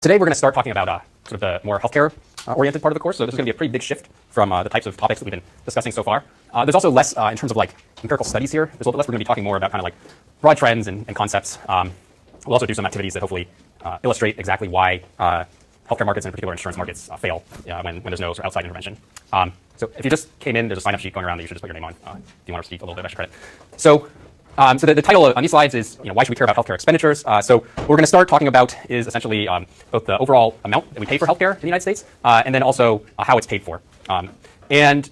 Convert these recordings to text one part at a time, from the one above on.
Today we're going to start talking about sort of the more healthcare oriented part of the course. So this is going to be a pretty big shift from the types of topics that we've been discussing so far. There's also less in terms of like empirical studies here. There's a little bit less. We're going to be talking more about kind of like broad trends and concepts. We'll also do some activities that hopefully illustrate exactly why healthcare markets, and in particular insurance markets, fail when there's no sort of outside intervention. So if you just came in, there's a sign-up sheet going around that you should just put your name on if you want to receive a little bit of extra credit. So the title on these slides is, why should we care about healthcare expenditures? So what we're going to start talking about is essentially both the overall amount that we pay for healthcare in the United States, and then also how it's paid for. And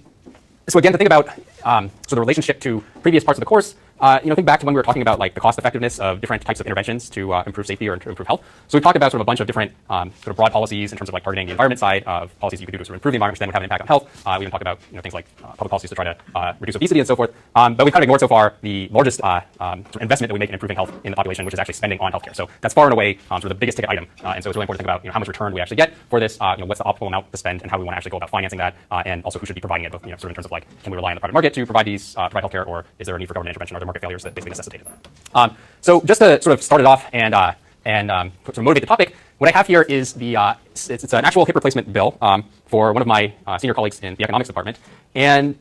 so again, to think about sort of the relationship to previous parts of the course, think back to when we were talking about like the cost effectiveness of different types of interventions to improve safety or to improve health. So we've talked about sort of a bunch of different sort of broad policies in terms of like targeting the environment side of policies you could do to sort of improve the environment, which then would have an impact on health. We even talked about things like public policies to try to reduce obesity and so forth. But we've kind of ignored so far the largest sort of investment that we make in improving health in the population, which is actually spending on healthcare. So that's far and away sort of the biggest ticket item. And so it's really important to think about how much return we actually get for this. What's the optimal amount to spend, and how we want to actually go about financing that, and also who should be providing it. Both, sort of in terms of like, can we rely on the private market to provide these provide healthcare, or is there a need for government intervention or other market failures that basically necessitate it? So just to sort of start it off and sort of motivate the topic, what I have here is it's an actual hip replacement bill for one of my senior colleagues in the economics department. And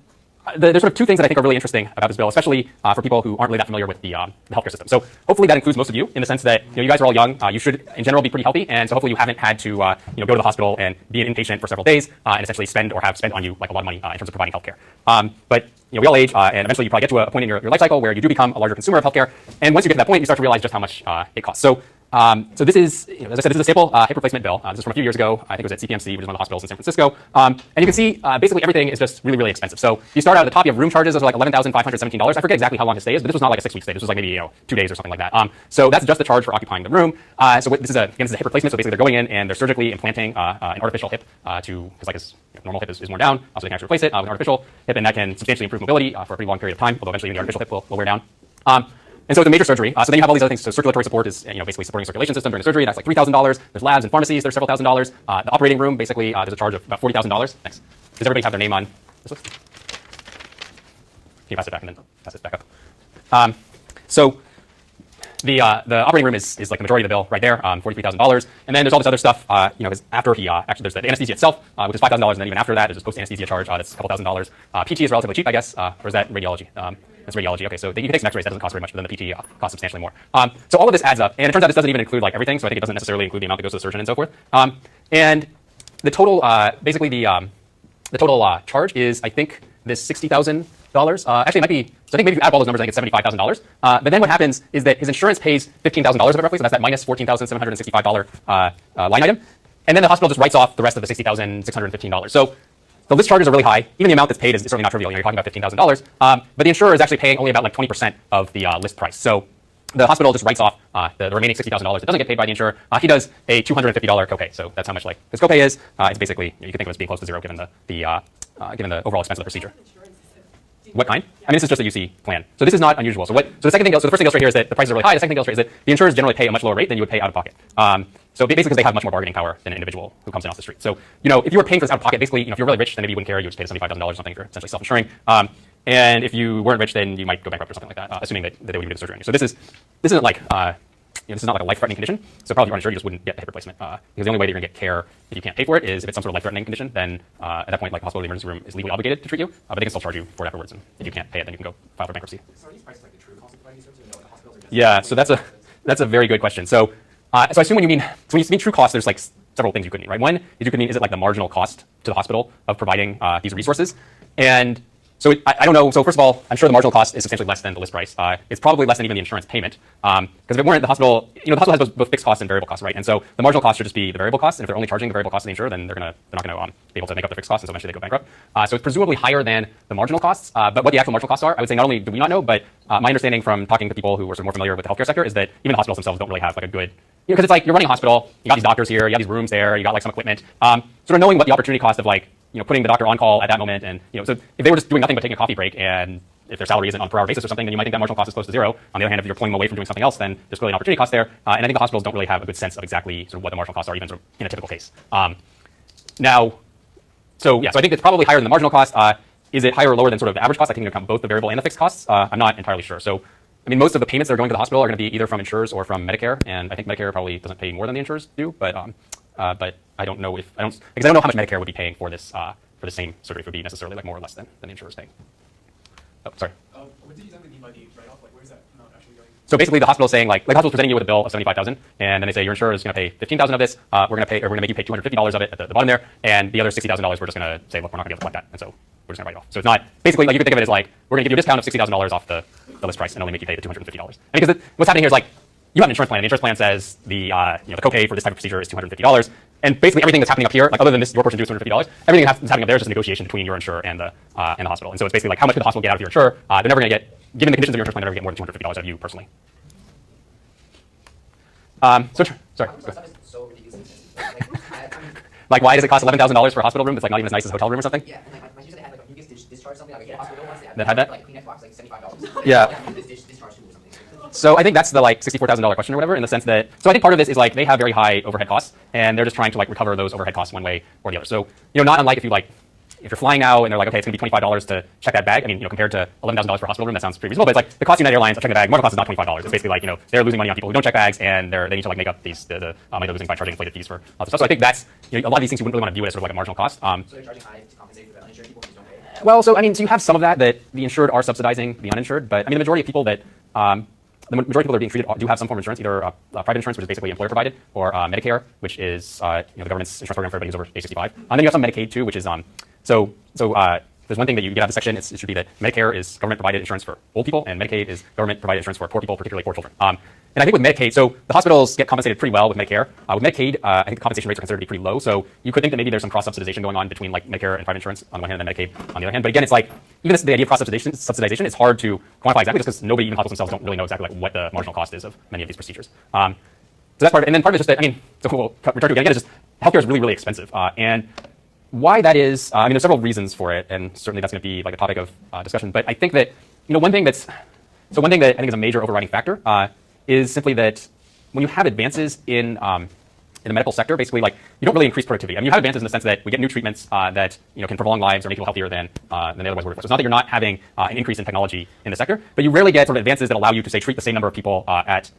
there's sort of two things that I think are really interesting about this bill, especially for people who aren't really that familiar with the healthcare system. So hopefully that includes most of you, in the sense that you guys are all young. You should, in general, be pretty healthy, and so hopefully you haven't had to go to the hospital and be an inpatient for several days and essentially spend or have spent on you like a lot of money in terms of providing healthcare. But we all age, and eventually you probably get to a point in your life cycle where you do become a larger consumer of healthcare. And once you get to that point, you start to realize just how much it costs. So this is, as I said, this is a sample hip replacement bill. This is from a few years ago. I think it was at CPMC, which is one of the hospitals in San Francisco. And you can see basically everything is just really, really expensive. So you start out at the top, you have room charges of like $11,517. I forget exactly how long his stay is, but this was not like a 6-week stay. This was like maybe 2 days or something like that. So that's just the charge for occupying the room. So this is a hip replacement. So basically they're going in and they're surgically implanting an artificial hip because like his normal hip is worn down. Also they can actually replace it with an artificial hip, and that can substantially improve mobility for a pretty long period of time, although eventually even the artificial hip will wear down. And so it's a major surgery. So then you have all these other things. So circulatory support is basically supporting the circulation system during the surgery. That's like $3,000. There's labs and pharmacies. There's several $1,000s. The operating room, basically, there's a charge of about $40,000. Next. Does everybody have their name on this list? Can you pass it back and then pass it back up? So the operating room is like the majority of the bill right there, $43,000. And then there's all this other stuff, because after he actually there's the anesthesia itself, which is $5,000, and then even after that, there's this post anesthesia charge that's a couple $1,000s. PT is relatively cheap, I guess, or is that radiology? That's radiology. Okay, so you can take some X-rays. That doesn't cost very much, but then the PT costs substantially more. So all of this adds up, and it turns out this doesn't even include like everything. So I think it doesn't necessarily include the amount that goes to the surgeon and so forth. And the total, basically the total charge is, I think, this $60,000. Actually, it might be. So I think maybe if you add all those numbers, I think it's $75,000. But then what happens is that his insurance pays $15,000 of it roughly, so that's that minus $14,765 line item, and then the hospital just writes off the rest of the $60,615. So the list charges are really high. Even the amount that's paid is certainly not trivial. You're talking about $15,000. But the insurer is actually paying only about like 20% of the list price. So the hospital just writes off the remaining $60,000 that doesn't get paid by the insurer. He does a $250 copay. So that's how much like his copay is. It's basically, you can think of it as being close to zero given the overall expense of the procedure. What kind? I mean, this is just a UC plan. So this is not unusual. So the second thing, so the first thing illustrated here is that the prices are really high. The second thing illustrated is that the insurers generally pay a much lower rate than you would pay out of pocket. So basically because they have much more bargaining power than an individual who comes in off the street. So, if you were paying for this out of pocket, basically, if you're really rich, then maybe you wouldn't care. You would just pay $75,000 or something if you're essentially self-insuring. And if you weren't rich, then you might go bankrupt or something like that, assuming that they would do the surgery on you. So this isn't like, this is not like a life-threatening condition. So probably if you're uninsured, you just wouldn't get the hip replacement. Because the only way that you're going to get care if you can't pay for it is if it's some sort of life-threatening condition. Then at that point, like hospital emergency room is legally obligated to treat you, but they can still charge you for it afterwards. And if you can't pay it, then you can go file for bankruptcy. So are these prices like the true cost of providing services? No, the hospitals are just yeah. So that's a very good question. So I assume when you mean true cost, there's like several things you could mean, right? One is you could mean, is it like the marginal cost to the hospital of providing these resources? And so I don't know. So first of all, I'm sure the marginal cost is substantially less than the list price. It's probably less than even the insurance payment. Because if it weren't, the hospital, the hospital has both fixed costs and variable costs, right? And so the marginal cost should just be the variable cost. And if they're only charging the variable cost to the insurer, then they're not going to be able to make up the fixed costs, and so eventually they go bankrupt. So it's presumably higher than the marginal costs. But what the actual marginal costs are, I would say not only do we not know, but my understanding from talking to people who are sort of more familiar with the healthcare sector is that even the hospitals themselves don't really have like a good, because it's like you're running a hospital, you got these doctors here, you got these rooms there, you got like some equipment. Sort of knowing what the opportunity cost of like putting the doctor on call at that moment, and so if they were just doing nothing but taking a coffee break, and if their salary isn't on a per hour basis or something, then you might think that marginal cost is close to zero. On the other hand, if you're pulling them away from doing something else, then there's clearly an opportunity cost there. And I think the hospitals don't really have a good sense of exactly sort of what the marginal costs are, even sort of in a typical case. So I think it's probably higher than the marginal cost. Is it higher or lower than sort of the average cost? I think you can count both the variable and the fixed costs. I'm not entirely sure. So I mean, most of the payments that are going to the hospital are going to be either from insurers or from Medicare, and I think Medicare probably doesn't pay more than the insurers do, but but I don't know if because I don't know how much Medicare would be paying for this for the same surgery. If it would be necessarily like more or less than the insurer's paying. Oh, sorry. What did you exactly mean by the write-off? Like, where is that amount actually going? So basically, the hospital is saying like the hospital's presenting you with a bill of $75,000, and then they say your insurer is going to pay $15,000 of this. We're going to make you pay $250 of it at the bottom there, and the other $60,000 we're just going to say, look, we're not going to be able to collect that, and so we're just going to write it off. So it's not basically like you can think of it as like we're going to give you a discount of $60,000 off the list price and only make you pay the $250. And because what's happening here is like you have an insurance plan. The insurance plan says the the copay for this type of procedure is $250, and basically everything that's happening up here, like other than this, your portion due is $250, everything that's happening up there is just a negotiation between your insurer and the hospital. And so it's basically like how much could the hospital get out of your insurer? They're never going to get, given the conditions of your insurance plan, they're never going to get more than $250 out of you personally. Sorry. So ridiculously expensive. Like, why does it cost $11,000 for a hospital room that's like not even as nice as a hotel room or something? Yeah, and like my teacher had like a mucus discharge something. Like I hit a hospital once. That had that? Like Kleenex box like $75. Yeah. Mucus discharge too or something. So I think that's the like $64,000 question or whatever, in the sense that, so I think part of this is like they have very high overhead costs, and they're just trying to like recover those overhead costs one way or the other. So not unlike if you're flying out and they're like, okay, it's going to be $25 to check that bag. I mean, compared to $11,000 for a hospital room, that sounds pretty reasonable. But it's like the cost of United Airlines of checking the bag, marginal cost is not $25. It's basically like, they're losing money on people who don't check bags, and they need to like make up these the money they're losing by charging inflated fees for lots of stuff. So I think that's a lot of these things you wouldn't really want to view as sort of like a marginal cost. So they're charging high to compensate for the uninsured people who don't pay. Well, so you have some of that the insured are subsidizing the uninsured, but I mean the majority of people that the majority of people that are being treated do have some form of insurance, either private insurance, which is basically employer provided, or Medicare, which is the government's insurance program for everybody who's over age 65. And then you have some Medicaid too, which is there's one thing that you get out of the section. It should be that Medicare is government provided insurance for old people, and Medicaid is government provided insurance for poor people, particularly poor children. And I think with Medicaid, so the hospitals get compensated pretty well with Medicare. With Medicaid, I think the compensation rates are considered to be pretty low. So you could think that maybe there's some cross-subsidization going on between like Medicare and private insurance on the one hand, and then Medicaid on the other hand. But again, it's like even the idea of cross-subsidization is hard to quantify exactly, just because nobody, even hospitals themselves, don't really know exactly like what the marginal cost is of many of these procedures. So that's part of it. And then part of it is just that, so we'll return to again, is just healthcare is really, really expensive. And why that is, there's several reasons for it, and certainly that's going to be like a topic of discussion. But I think that one thing that I think is a major overriding factor is simply that when you have advances in the medical sector, basically like you don't really increase productivity. I mean, you have advances in the sense that we get new treatments that can prolong lives or make people healthier than they otherwise would. So it's not that you're not having an increase in technology in the sector, but you rarely get sort of advances that allow you to say treat the same number of people at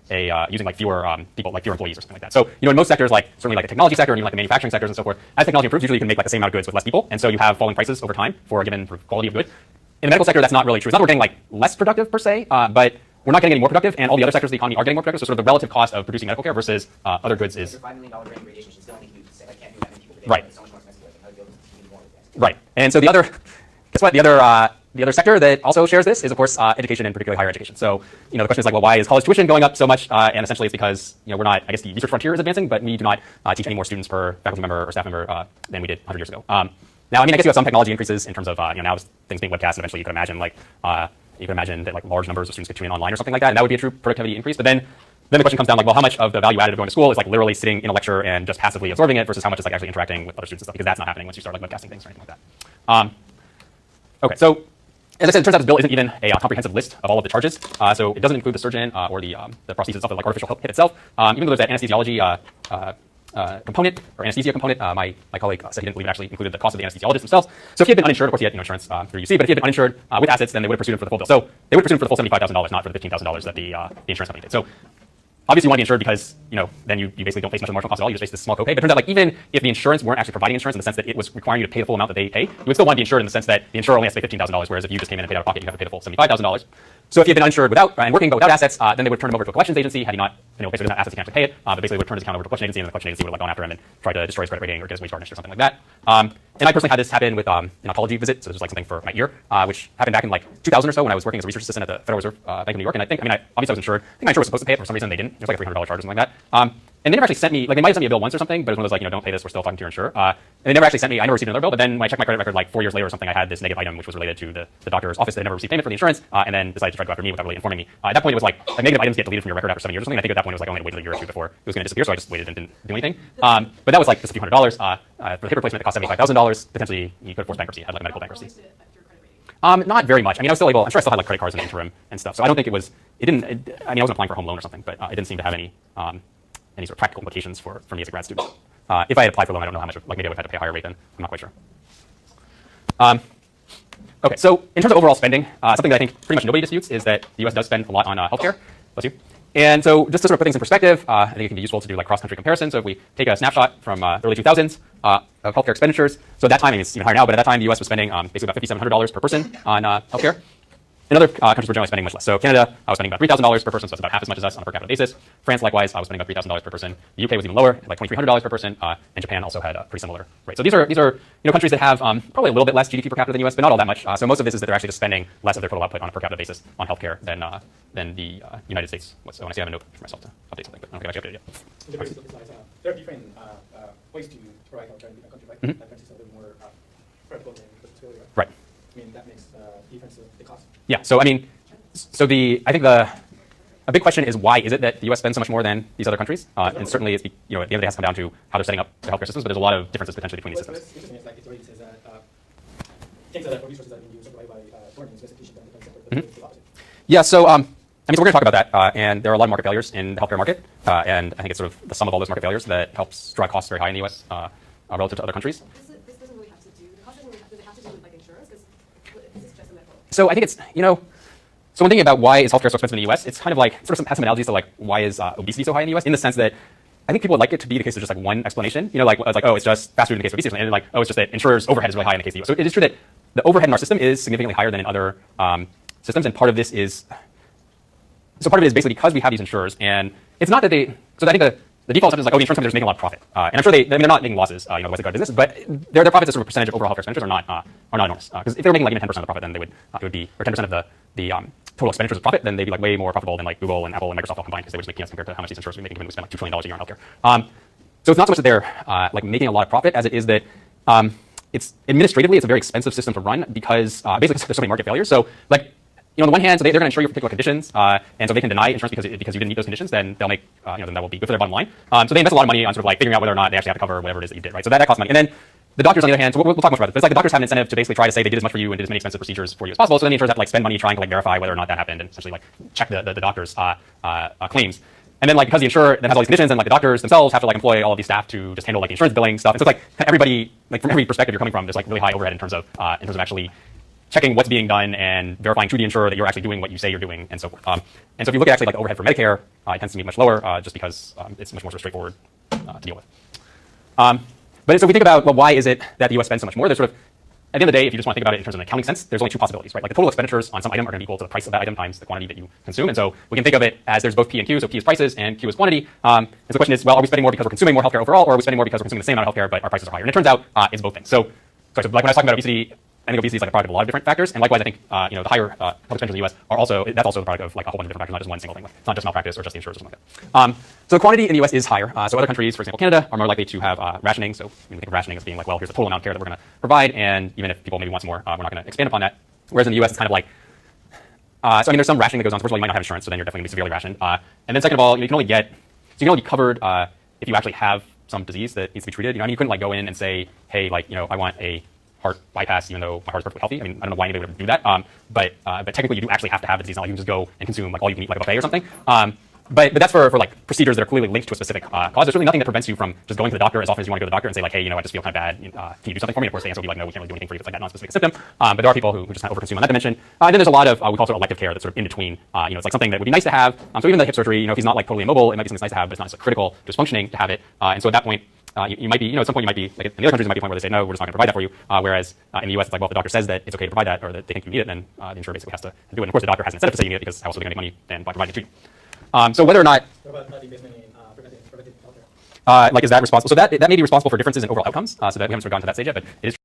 using like fewer people, like fewer employees or something like that. So in most sectors, like certainly like the technology sector and even like the manufacturing sectors and so forth, as technology improves, usually you can make like the same amount of goods with less people, and so you have falling prices over time for a given quality of good. In the medical sector, that's not really true. It's not that we're getting like less productive per se, but we're not getting any more productive, and all the other sectors of the economy are getting more productive. So sort of the relative cost of producing medical care versus other goods is $5 million brain radiation should still only do like can't do that many people today. Right. It's so much more expensive. Like another building to be more advanced. right. And so guess what? The other sector that also shares this is, of course, education, and particularly higher education. So, the question is like, well, why is college tuition going up so much? And essentially it's because, we're not, I guess the research frontier is advancing, but we do not teach any more students per faculty member or staff member than we did 100 years ago. Now, I mean, I guess you have some technology increases in terms of, now things being webcast, and eventually you could imagine that like large numbers of students could tune in online or something like that, and that would be a true productivity increase. But then the question comes down like, well, how much of the value added of going to school is like literally sitting in a lecture and just passively absorbing it versus how much is like actually interacting with other students and stuff, because that's not happening once you start like webcasting things or anything like that. Okay, so as I said, it turns out this bill isn't even a comprehensive list of all of the charges. So it doesn't include the surgeon or the prosthesis itself, like artificial hip itself. Even though there's that anesthesiology component or anesthesia component, my colleague said he didn't believe it actually included the cost of the anesthesiologists themselves. So if he had been uninsured, of course he had insurance through UC, but if he had been uninsured with assets, then they would have pursued him for the full bill. So they would have pursued him for the full $75,000, not for the $15,000 that the insurance company did. So obviously you want to be insured because, then you basically don't face much of the marginal cost at all. You just face this small copay. But it turns out like even if the insurance weren't actually providing insurance in the sense that it was requiring you to pay the full amount that they pay, you would still want to be insured in the sense that the insurer only has to pay $15,000, whereas if you just came in and paid out of pocket, you have to pay the full $75,000. So if he had been uninsured and working but without assets, then they would turn him over to a collections agency. Had he not been able to pay, so he didn't have assets, he can't actually pay it. But basically would turn his account over to a collection agency, and the collection agency would have gone after him and tried to destroy his credit rating or get his wage garnished or something like that. And I personally had this happen with an oncology visit. So this was like something for my ear, which happened back in like 2000 or so when I was working as a research assistant at the Federal Reserve Bank of New York. And obviously I was insured. I think my insurer was supposed to pay it, but for some reason they didn't. It was like a $300 charge or something like that. And they never actually sent me, like they might have sent me a bill once or something, but it was one of those like, don't pay this, we're still talking to your insurer. And they never actually sent me, I never received another bill, but then when I checked my credit record like 4 years later or something, I had this negative item which was related to the doctor's office that had never received payment for the insurance, and then decided to try to go after me without really informing me. At that point it was like negative items get deleted from your record after 7 years or something. I think at that point it was like only wait a year or two before it was going to disappear, so I just waited and didn't do anything. But that was like just a few $100. For the hip replacement it cost $75,000. Potentially you could have forced bankruptcy, had like medical bankruptcy. Not very much. I mean, I was still able, I'm sure I still had like credit cards in the interim and stuff, so I don't think I wasn't applying for a home loan or something, but it didn't seem to have any sort of practical implications for me as a grad student. If I had applied for a loan, I don't know how much, like maybe I would have had to pay a higher rate then. I'm not quite sure. Okay, so in terms of overall spending, something that I think pretty much nobody disputes is that the US does spend a lot on healthcare. Bless you. And so just to sort of put things in perspective, I think it can be useful to do like cross-country comparison. So if we take a snapshot from the early 2000s of healthcare expenditures, so at that time, I mean, it's even higher now, but at that time, the U.S. was spending basically about $5,700 per person on healthcare. And other countries were generally spending much less. So Canada was spending about $3,000 per person, so that's about half as much as us on a per capita basis. France, likewise, was spending about $3,000 per person. The UK was even lower, like $2,300 per person, and Japan also had a pretty similar rate. So these are countries that have probably a little bit less GDP per capita than the US, but not all that much. So most of this is that they're actually just spending less of their total output on a per capita basis on healthcare than the United States was. So when I say I have a note for myself to update something, but I don't think I've actually updated it yet. In the basis of the slides, there are different ways to provide healthcare in different countries, right? Mhm. Like countries are a little more practical than Australia. Right. I mean, that makes the difference of the cost. Yeah. So I mean, I think a big question is why is it that the U.S. spends so much more than these other countries? And certainly, it's, at the end of the day, it has to come down to how they're setting up their healthcare systems. But there's a lot of differences potentially between these What's systems. interesting is like it already says that things that are resources that are being used are provided by foreigners, institutions that become separate, but it's the opposite. Yeah. So I mean, so we're going to talk about that. And there are a lot of market failures in the healthcare market. And I think it's sort of the sum of all those market failures that helps drive costs very high in the U.S. Relative to other countries. This doesn't really have to do, the cost does it have to do with like insurance? Because this is just a medical. So I think it's, so when thinking about why is healthcare so expensive in the U.S., it's kind of like sort of has some analogies to like why is obesity so high in the U.S. in the sense that I think people would like it to be the case of just like one explanation. Like it's like, oh, it's just fast food in the case of obesity, and then like, oh, it's just that insurers' overhead is really high in the case of the U.S. So it is true that the overhead in our system is significantly higher than in other systems, and part of it is basically because we have these insurers, and it's not that so I think the default assumption is like, oh, the insurance companies are making a lot of profit, and I'm sure they're not making losses, otherwise they go out of business, but their profits as sort of a percentage of overall healthcare expenditures are not enormous, because if they were making like even 10% of the profit, then it would be, or 10% of the total expenditures of profit, then they'd be like way more profitable than like Google and Apple and Microsoft all combined, because they would just make peanuts compared to how much these insurers would be making when we spend like $2 trillion a year on healthcare. So it's not so much that they're like making a lot of profit as it is that it's administratively it's a very expensive system to run because basically there's so many market failures. So like, on the one hand, so they're going to insure you for particular conditions, and so they can deny insurance because you didn't meet those conditions. Then they'll make, then that will be good for their bottom line. So they invest a lot of money on sort of like figuring out whether or not they actually have to cover whatever it is that you did, right? So that costs money. And then the doctors, on the other hand, so we'll talk more about this. But it's like the doctors have an incentive to basically try to say they did as much for you and did as many expensive procedures for you as possible. So then the insurers have to like spend money trying to like verify whether or not that happened and essentially like check the doctor's claims. And then like because the insurer then has all these conditions and like the doctors themselves have to like employ all of these staff to just handle like the insurance billing stuff. And so it's like everybody, like from every perspective you're coming from, there's like really high overhead in terms of actually checking what's being done and verifying to the insurer that you're actually doing what you say you're doing, and so forth. And so if you look at actually like the overhead for Medicare, it tends to be much lower, just because it's much more sort of straightforward to deal with. But so if we think about, well, why is it that the U.S. spends so much more? There's sort of, at the end of the day, if you just want to think about it in terms of an accounting sense, there's only two possibilities, right? Like the total expenditures on some item are going to be equal to the price of that item times the quantity that you consume. And so we can think of it as there's both P and Q. So P is prices and Q is quantity. And so the question is, well, are we spending more because we're consuming more healthcare overall, or are we spending more because we're consuming the same amount of healthcare but our prices are higher? And it turns out it's both things. So like when I was talking about obesity, I think obesity is like a product of a lot of different factors, and likewise, I think the higher health expenditures in the U.S. are also the product of like a whole bunch of different factors, not just one single thing. Like, it's not just malpractice or just the insurers or something like that. So the quantity in the U.S. is higher. So other countries, for example, Canada, are more likely to have rationing. So we think of rationing as being like, well, here's the total amount of care that we're going to provide, and even if people maybe want some more, we're not going to expand upon that. Whereas in the U.S., it's kind of like, so I mean, there's some rationing that goes on. So first of all, you might not have insurance, so then you're definitely going to be severely rationed. And then second of all, you can only be covered if you actually have some disease that needs to be treated. I mean, you couldn't like go in and say, hey, like, I want a heart bypass, even though my heart is perfectly healthy. I mean, I don't know why anybody would do that. But technically, you do actually have to have the disease. Not like you can just go and consume like all you can eat, like a buffet or something. But that's for like procedures that are clearly linked to a specific cause. There's really nothing that prevents you from just going to the doctor as often as you want to go to the doctor and say like, hey, I just feel kind of bad. Can you do something for me? And of course, the answer will be like, no, we can't really do anything for you. It's like that non-specific symptom. But there are people who just kind of overconsume on that dimension. And then there's a lot of we call it elective care that's sort of in between. It's like something that would be nice to have. So even the hip surgery, if he's not like totally immobile, it might be something that's nice to have, but it's not necessarily critical to his functioning to have it. And so at that point, you might be, at some point you might be, like in the other countries, there might be a point where they say, no, we're just not going to provide that for you. Whereas in the US, it's like, well, if the doctor says that it's okay to provide that or that they think you need it, then the insurer basically has to do it. And of course, the doctor has an incentive to say you need it because how else are they going to make money than by providing it to you? So whether or not, What about the investment in preventive healthcare? like, is that responsible? So that may be responsible for differences in overall outcomes. So that we haven't sort of gotten to that stage yet, but it is